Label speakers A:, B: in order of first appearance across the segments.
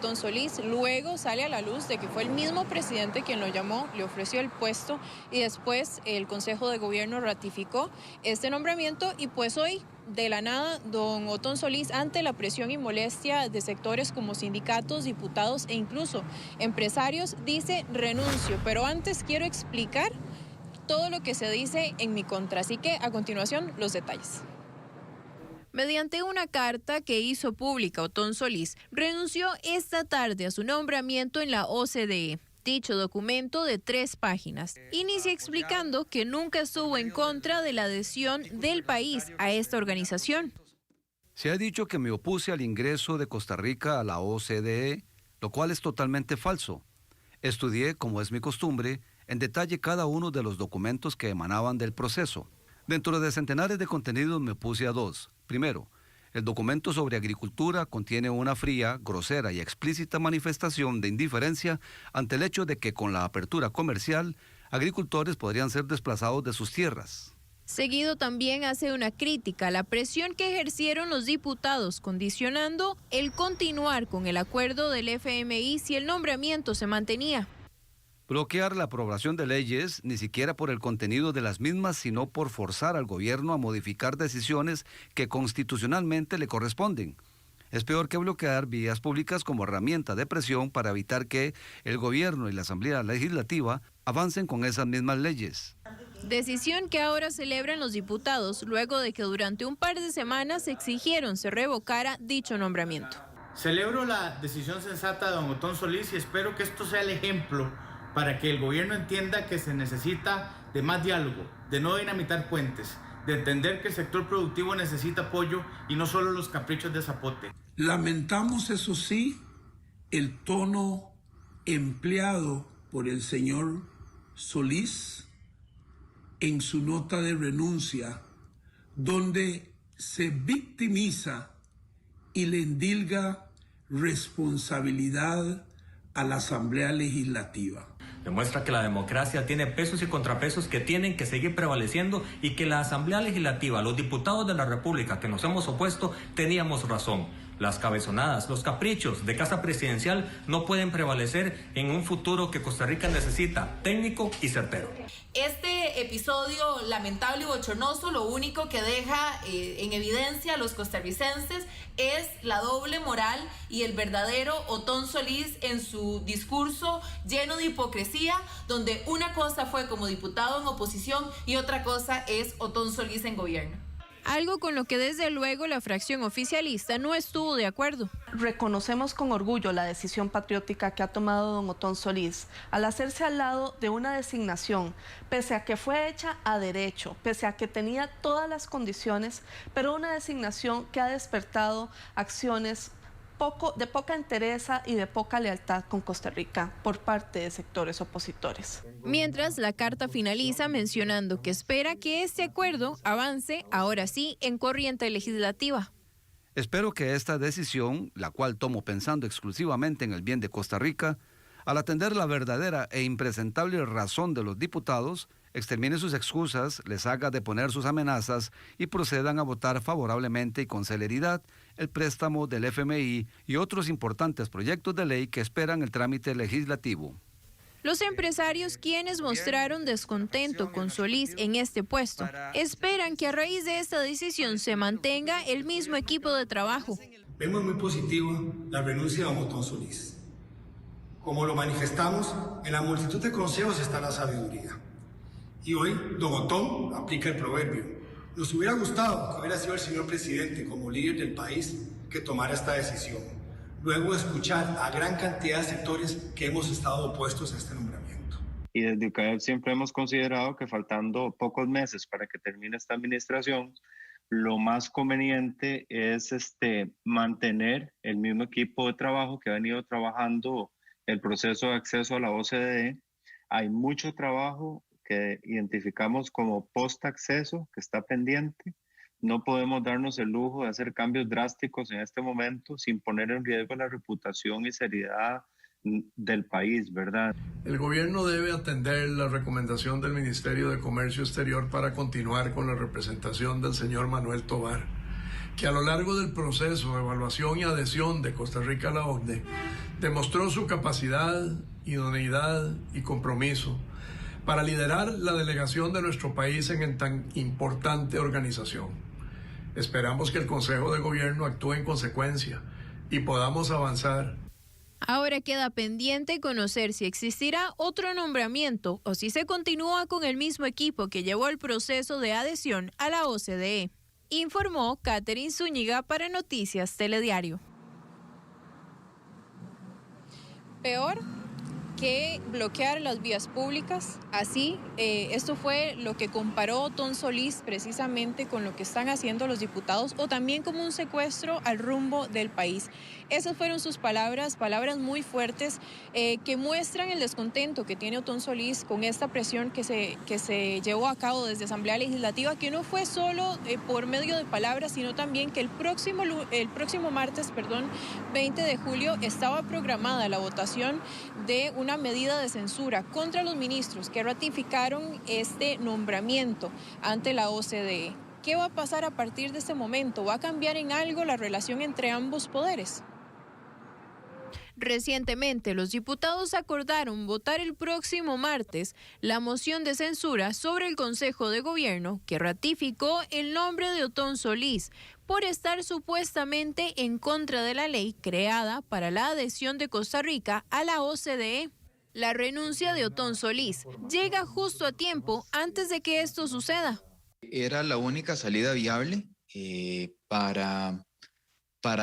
A: Otón Solís. Luego sale a la luz de que fue el mismo presidente quien lo llamó, le ofreció el puesto y después el Consejo de Gobierno ratificó este nombramiento y pues hoy, de la nada, don Otón Solís, ante la presión y molestia de sectores como sindicatos, diputados e incluso empresarios, dice renuncio. Pero antes quiero explicar todo lo que se dice en mi contra, así que a continuación los detalles. Mediante una carta que hizo pública Otón Solís, renunció esta tarde a su nombramiento en la OCDE. Dicho documento de 3 páginas inicia explicando que nunca estuvo en contra de la adhesión del país a esta organización.
B: Se ha dicho que me opuse al ingreso de Costa Rica a la OCDE, lo cual es totalmente falso. Estudié, como es mi costumbre, en detalle cada uno de los documentos que emanaban del proceso. Dentro de centenares de contenidos me opuse a 2. Primero, el documento sobre agricultura contiene una fría, grosera y explícita manifestación de indiferencia ante el hecho de que con la apertura comercial, agricultores podrían ser desplazados de sus tierras.
A: Seguido también hace una crítica a la presión que ejercieron los diputados, condicionando el continuar con el acuerdo del FMI si el nombramiento se mantenía.
B: Bloquear la aprobación de leyes, ni siquiera por el contenido de las mismas, sino por forzar al gobierno a modificar decisiones que constitucionalmente le corresponden. Es peor que bloquear vías públicas como herramienta de presión para evitar que el gobierno y la Asamblea Legislativa avancen con esas mismas leyes.
A: Decisión que ahora celebran los diputados luego de que durante un par de semanas exigieron se revocara dicho nombramiento.
C: Celebro la decisión sensata de don Otón Solís y espero que esto sea el ejemplo para que el gobierno entienda que se necesita de más diálogo, de no dinamitar puentes, de entender que el sector productivo necesita apoyo y no solo los caprichos de Zapote.
D: Lamentamos, eso sí, el tono empleado por el señor Solís en su nota de renuncia, donde se victimiza y le endilga responsabilidad a la Asamblea Legislativa.
E: Demuestra que la democracia tiene pesos y contrapesos que tienen que seguir prevaleciendo y que la Asamblea Legislativa, los diputados de la República que nos hemos opuesto, teníamos razón. Las cabezonadas, los caprichos de casa presidencial no pueden prevalecer en un futuro que Costa Rica necesita, técnico y certero.
F: Este episodio lamentable y bochornoso lo único que deja en evidencia a los costarricenses es la doble moral y el verdadero Otón Solís en su discurso lleno de hipocresía, donde una cosa fue como diputado en oposición y otra cosa es Otón Solís en gobierno.
A: Algo con lo que desde luego la fracción oficialista no estuvo de acuerdo.
G: Reconocemos con orgullo la decisión patriótica que ha tomado don Otón Solís al hacerse al lado de una designación, pese a que fue hecha a derecho, pese a que tenía todas las condiciones, pero una designación que ha despertado acciones de poca entereza y de poca lealtad con Costa Rica por parte de sectores opositores.
A: Mientras, la carta finaliza mencionando que espera que este acuerdo avance, ahora sí, en corriente legislativa.
B: Espero que esta decisión, la cual tomo pensando exclusivamente en el bien de Costa Rica, al atender la verdadera e impresentable razón de los diputados, extermine sus excusas, les haga deponer sus amenazas y procedan a votar favorablemente y con celeridad el préstamo del FMI y otros importantes proyectos de ley que esperan el trámite legislativo.
A: Los empresarios, quienes mostraron descontento con Solís en este puesto, esperan que a raíz de esta decisión se mantenga el mismo equipo de trabajo.
H: Vemos muy positivo la renuncia de don Otón Solís. Como lo manifestamos, en la multitud de consejos está la sabiduría. Y hoy, don Otón aplica el proverbio. Nos hubiera gustado que hubiera sido el señor presidente, como líder del país, que tomara esta decisión. Luego de escuchar a gran cantidad de sectores que hemos estado opuestos a este nombramiento.
I: Y desde UCAEP siempre hemos considerado que faltando pocos meses para que termine esta administración, lo más conveniente es mantener el mismo equipo de trabajo que ha venido trabajando el proceso de acceso a la OCDE. Hay mucho trabajo que identificamos como post-acceso que está pendiente. No podemos darnos el lujo de hacer cambios drásticos en este momento sin poner en riesgo la reputación y seriedad del país, ¿verdad?
D: El gobierno debe atender la recomendación del Ministerio de Comercio Exterior para continuar con la representación del señor Manuel Tovar, que a lo largo del proceso de evaluación y adhesión de Costa Rica a la OCDE Demostró su capacidad, idoneidad y compromiso para liderar la delegación de nuestro país en tan importante organización. Esperamos que el Consejo de Gobierno actúe en consecuencia y podamos avanzar.
A: Ahora queda pendiente conocer si existirá otro nombramiento o si se continúa con el mismo equipo que llevó el proceso de adhesión a la OCDE. Informó Catherine Zúñiga para Noticias Telediario. Peor que bloquear las vías públicas. Así, esto fue lo que comparó Otón Solís precisamente con lo que están haciendo los diputados, o también como un secuestro al rumbo del país. Esas fueron sus palabras muy fuertes que muestran el descontento que tiene Otón Solís con esta presión que se llevó a cabo desde Asamblea Legislativa, que no fue solo por medio de palabras, sino también que el próximo martes, 20 de julio, estaba programada la votación de una medida de censura contra los ministros que ratificaron este nombramiento ante la OCDE. ¿Qué va a pasar a partir de este momento? ¿Va a cambiar en algo la relación entre ambos poderes? Recientemente, los diputados acordaron votar el próximo martes la moción de censura sobre el Consejo de Gobierno que ratificó el nombre de Otón Solís por estar supuestamente en contra de la ley creada para la adhesión de Costa Rica a la OCDE. La renuncia de Otón Solís llega justo a tiempo antes de que esto suceda.
J: Era la única salida viable para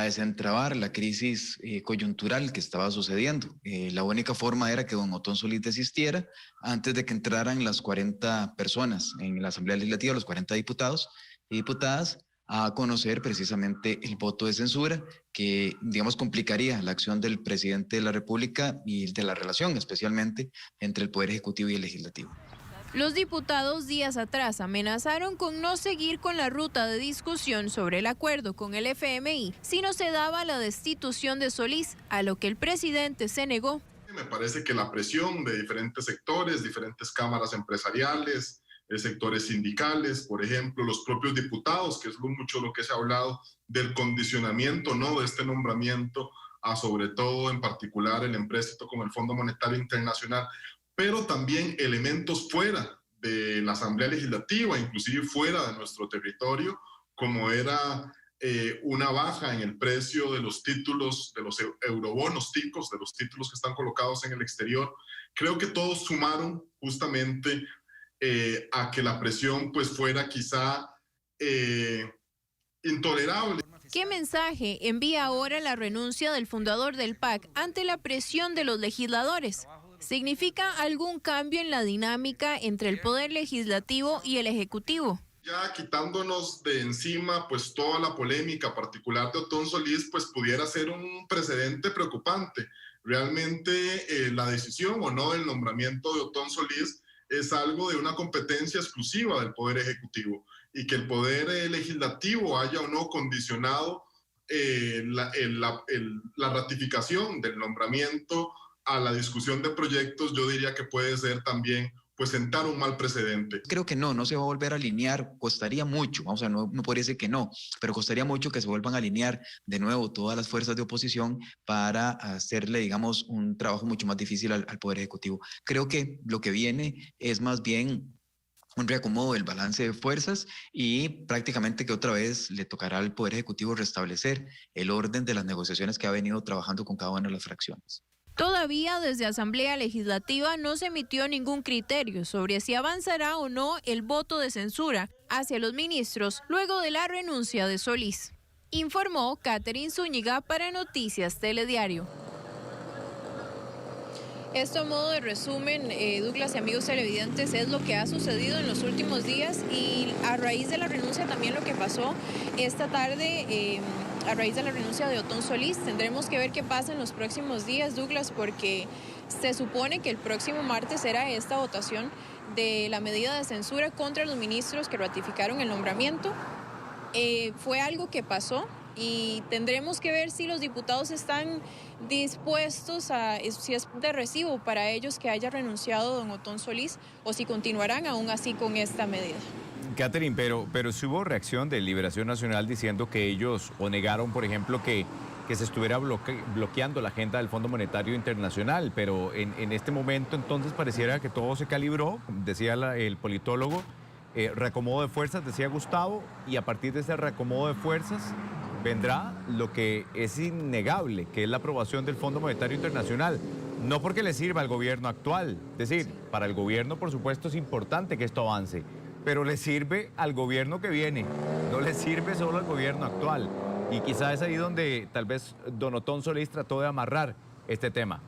J: desentrabar la crisis coyuntural que estaba sucediendo. La única forma era que don Otón Solís desistiera antes de que entraran las 40 personas en la Asamblea Legislativa, los 40 diputados y diputadas, a conocer precisamente el voto de censura que, digamos, complicaría la acción del presidente de la República y de la relación, especialmente, entre el Poder Ejecutivo y el Legislativo.
A: Los diputados días atrás amenazaron con no seguir con la ruta de discusión sobre el acuerdo con el FMI si no se daba la destitución de Solís, a lo que el presidente se negó.
K: Me parece que la presión de diferentes sectores, diferentes cámaras empresariales, sectores sindicales, por ejemplo, los propios diputados, que es mucho lo que se ha hablado del condicionamiento, ¿no?, de este nombramiento a, sobre todo en particular, el empréstito con el Fondo Monetario Internacional, pero también elementos fuera de la Asamblea Legislativa, inclusive fuera de nuestro territorio, como era una baja en el precio de los títulos, de los eurobonos ticos, de los títulos que están colocados en el exterior. Creo que todos sumaron justamente a que la presión pues fuera quizá intolerable.
A: ¿Qué mensaje envía ahora la renuncia del fundador del PAC ante la presión de los legisladores? ¿Significa algún cambio en la dinámica entre el Poder Legislativo y el Ejecutivo?
K: Ya quitándonos de encima pues toda la polémica particular de Otón Solís, pues pudiera ser un precedente preocupante. Realmente la decisión o no del nombramiento de Otón Solís es algo de una competencia exclusiva del Poder Ejecutivo, y que el Poder Legislativo haya o no condicionado la ratificación del nombramiento a la discusión de proyectos, yo diría que puede ser también pues sentar un mal precedente.
J: Creo que no se va a volver a alinear, costaría mucho, o sea, no podría decir que no, pero costaría mucho que se vuelvan a alinear de nuevo todas las fuerzas de oposición para hacerle, digamos, un trabajo mucho más difícil al Poder Ejecutivo. Creo que lo que viene es más bien un reacomodo del balance de fuerzas y prácticamente que otra vez le tocará al Poder Ejecutivo restablecer el orden de las negociaciones que ha venido trabajando con cada una de las fracciones.
A: Todavía desde Asamblea Legislativa no se emitió ningún criterio sobre si avanzará o no el voto de censura hacia los ministros luego de la renuncia de Solís. Informó Catherine Zúñiga para Noticias Telediario. Esto a modo de resumen, Douglas y amigos televidentes, es lo que ha sucedido en los últimos días, y a raíz de la renuncia también lo que pasó esta tarde, a raíz de la renuncia de Otón Solís. Tendremos que ver qué pasa en los próximos días, Douglas, porque se supone que el próximo martes será esta votación de la medida de censura contra los ministros que ratificaron el nombramiento. Fue algo que pasó y tendremos que ver si los diputados están dispuestos si es de recibo para ellos que haya renunciado don Otón Solís, o si continuarán aún así con esta medida.
L: Catherine, pero sí hubo reacción de Liberación Nacional diciendo que ellos o negaron, por ejemplo, que que se estuviera bloqueando la agenda del Fondo Monetario Internacional, pero en este momento entonces pareciera que todo se calibró, decía el politólogo, reacomodo de fuerzas, decía Gustavo, y a partir de ese reacomodo de fuerzas vendrá lo que es innegable, que es la aprobación del Fondo Monetario Internacional. No porque le sirva al gobierno actual, es decir, para el gobierno por supuesto es importante que esto avance, pero le sirve al gobierno que viene, no le sirve solo al gobierno actual. Y quizá es ahí donde tal vez don Otón Solís trató de amarrar este tema.